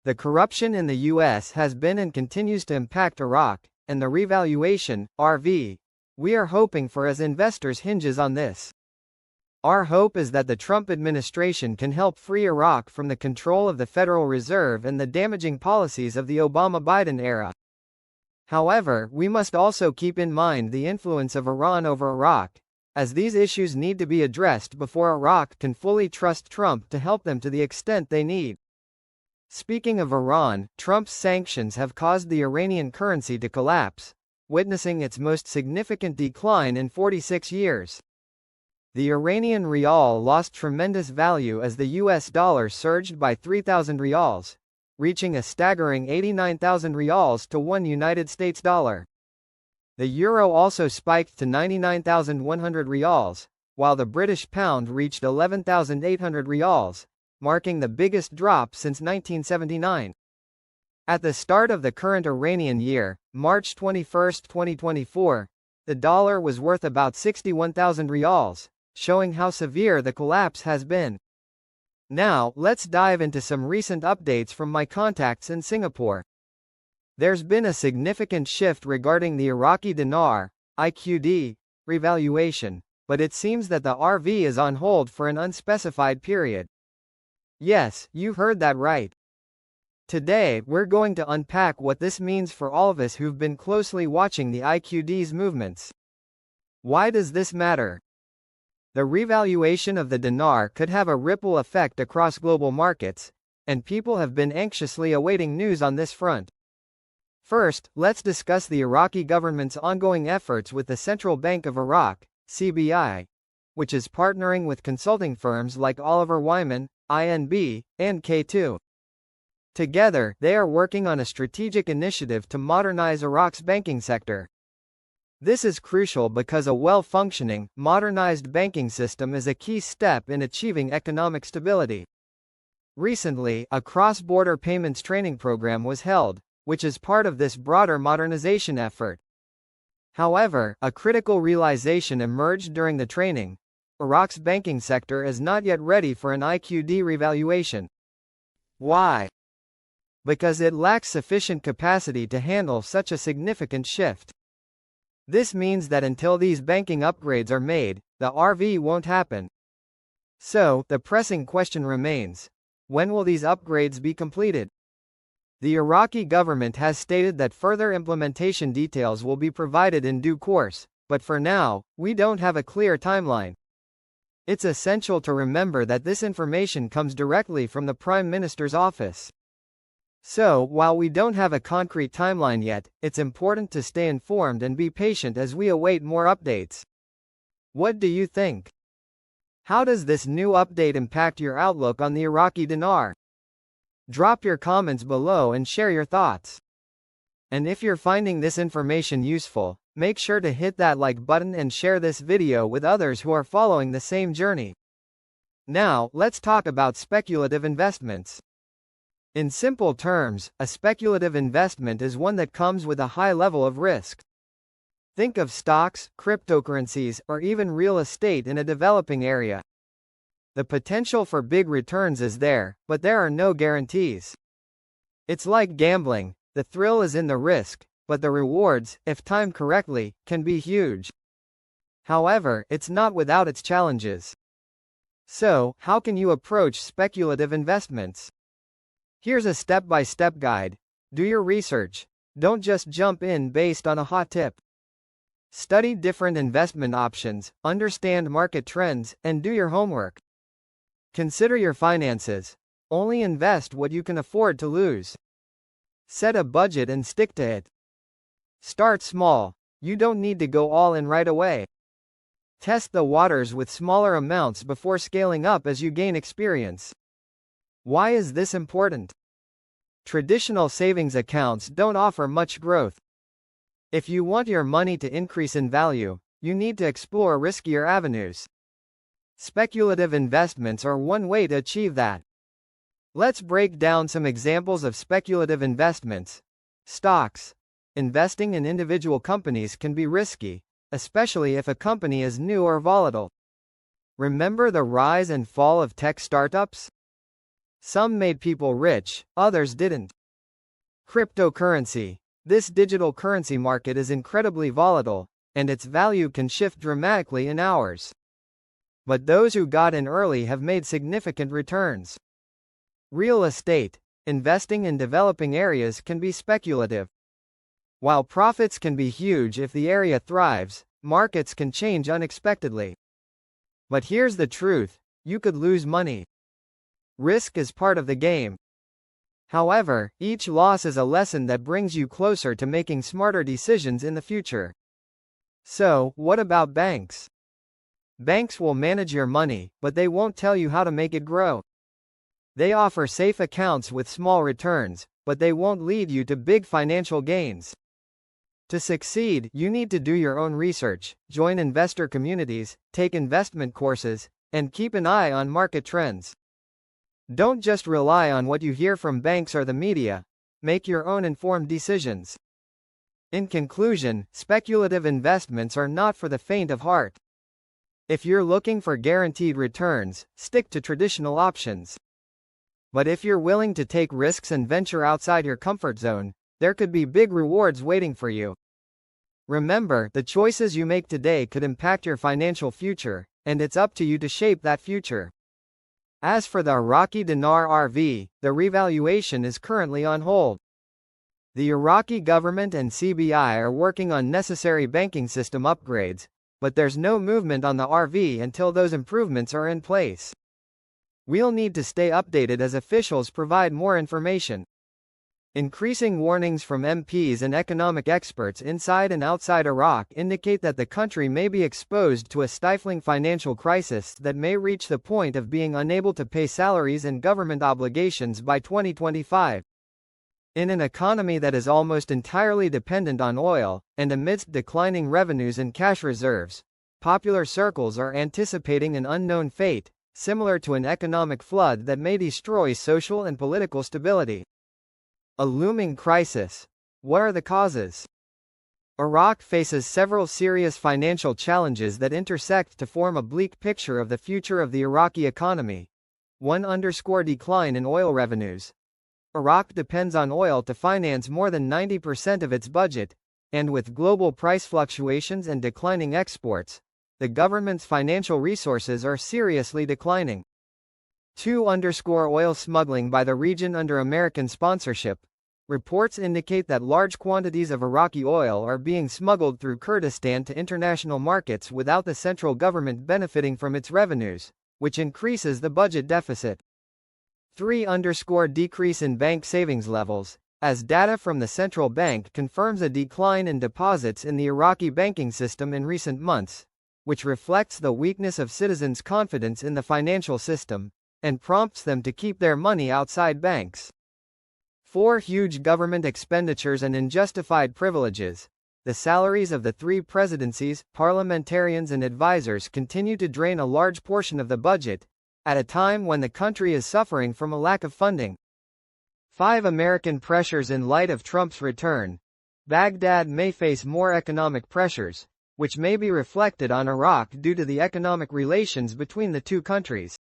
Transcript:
The corruption in the U.S. has been and continues to impact Iraq, and the revaluation, RV, we are hoping for as investors hinges on this. Our hope is that the Trump administration can help free Iraq from the control of the Federal Reserve and the damaging policies of the Obama-Biden era. However, we must also keep in mind the influence of Iran over Iraq, as these issues need to be addressed before Iraq can fully trust Trump to help them to the extent they need. Speaking of Iran, Trump's sanctions have caused the Iranian currency to collapse, witnessing its most significant decline in 46 years. The Iranian rial lost tremendous value as the US dollar surged by 3,000 rials, reaching a staggering 89,000 rials to $1 US. The euro also spiked to 99,100 rials, while the British pound reached 11,800 rials, marking the biggest drop since 1979. At the start of the current Iranian year, March 21, 2024, the dollar was worth about 61,000 rials, showing how severe the collapse has been. Now, let's dive into some recent updates from my contacts in Singapore. There's been a significant shift regarding the Iraqi Dinar, IQD, revaluation, but it seems that the RV is on hold for an unspecified period. Yes, you heard that right. Today, we're going to unpack what this means for all of us who've been closely watching the IQD's movements. Why does this matter? The revaluation of the dinar could have a ripple effect across global markets, and people have been anxiously awaiting news on this front. First, let's discuss the Iraqi government's ongoing efforts with the Central Bank of Iraq, CBI, which is partnering with consulting firms like Oliver Wyman, INB, and K2. Together, they are working on a strategic initiative to modernize Iraq's banking sector. This is crucial because a well-functioning, modernized banking system is a key step in achieving economic stability. Recently, a cross-border payments training program was held, which is part of this broader modernization effort. However, a critical realization emerged during the training: Iraq's banking sector is not yet ready for an IQD revaluation. Why? Because it lacks sufficient capacity to handle such a significant shift. This means that until these banking upgrades are made, the RV won't happen. So, the pressing question remains: when will these upgrades be completed? The Iraqi government has stated that further implementation details will be provided in due course, but for now, we don't have a clear timeline. It's essential to remember that this information comes directly from the Prime Minister's office. So, while we don't have a concrete timeline yet, it's important to stay informed and be patient as we await more updates. What do you think? How does this new update impact your outlook on the Iraqi dinar? Drop your comments below and share your thoughts. And if you're finding this information useful, make sure to hit that like button and share this video with others who are following the same journey. Now, let's talk about speculative investments. In simple terms, a speculative investment is one that comes with a high level of risk. Think of stocks, cryptocurrencies, or even real estate in a developing area. The potential for big returns is there, but there are no guarantees. It's like gambling: the thrill is in the risk, but the rewards, if timed correctly, can be huge. However, it's not without its challenges. So, how can you approach speculative investments? Here's a step-by-step guide. Do your research. Don't just jump in based on a hot tip. Study different investment options, understand market trends, and do your homework. Consider your finances. Only invest what you can afford to lose. Set a budget and stick to it. Start small. You don't need to go all in right away. Test the waters with smaller amounts before scaling up as you gain experience. Why is this important? Traditional savings accounts don't offer much growth. If you want your money to increase in value, you need to explore riskier avenues. Speculative investments are one way to achieve that. Let's break down some examples of speculative investments. Stocks. Investing in individual companies can be risky, especially if a company is new or volatile. Remember the rise and fall of tech startups? Some made people rich, others didn't. Cryptocurrency. This digital currency market is incredibly volatile, and its value can shift dramatically in hours. But those who got in early have made significant returns. Real estate. Investing in developing areas can be speculative. While profits can be huge if the area thrives, markets can change unexpectedly. But here's the truth: you could lose money. Risk is part of the game. However, each loss is a lesson that brings you closer to making smarter decisions in the future. So, what about banks? Banks will manage your money, but they won't tell you how to make it grow. They offer safe accounts with small returns, but they won't lead you to big financial gains. To succeed, you need to do your own research, join investor communities, take investment courses, and keep an eye on market trends. Don't just rely on what you hear from banks or the media. Make your own informed decisions. In conclusion, speculative investments are not for the faint of heart. If you're looking for guaranteed returns, stick to traditional options. But if you're willing to take risks and venture outside your comfort zone, there could be big rewards waiting for you. Remember, the choices you make today could impact your financial future, and it's up to you to shape that future. As for the Iraqi Dinar.If, the revaluation is currently on hold. The Iraqi government and CBI are working on necessary banking system upgrades, but there's no movement on the RV until those improvements are in place. We'll need to stay updated as officials provide more information. Increasing warnings from MPs and economic experts inside and outside Iraq indicate that the country may be exposed to a stifling financial crisis that may reach the point of being unable to pay salaries and government obligations by 2025. In an economy that is almost entirely dependent on oil, and amidst declining revenues and cash reserves, popular circles are anticipating an unknown fate, similar to an economic flood that may destroy social and political stability. A looming crisis. What are the causes? Iraq faces several serious financial challenges that intersect to form a bleak picture of the future of the Iraqi economy. 1. Decline in oil revenues. Iraq depends on oil to finance more than 90% of its budget, and with global price fluctuations and declining exports, the government's financial resources are seriously declining. 2. Oil smuggling by the region under American sponsorship. Reports indicate that large quantities of Iraqi oil are being smuggled through Kurdistan to international markets without the central government benefiting from its revenues, which increases the budget deficit. 3. Decrease in bank savings levels. As data from the central bank confirms a decline in deposits in the Iraqi banking system in recent months, which reflects the weakness of citizens' confidence in the financial system, and prompts them to keep their money outside banks. 4. Huge government expenditures and unjustified privileges. The salaries of the three presidencies, parliamentarians and advisors continue to drain a large portion of the budget, at a time when the country is suffering from a lack of funding. 5. American pressures in light of Trump's return. Baghdad may face more economic pressures, which may be reflected on Iraq due to the economic relations between the two countries.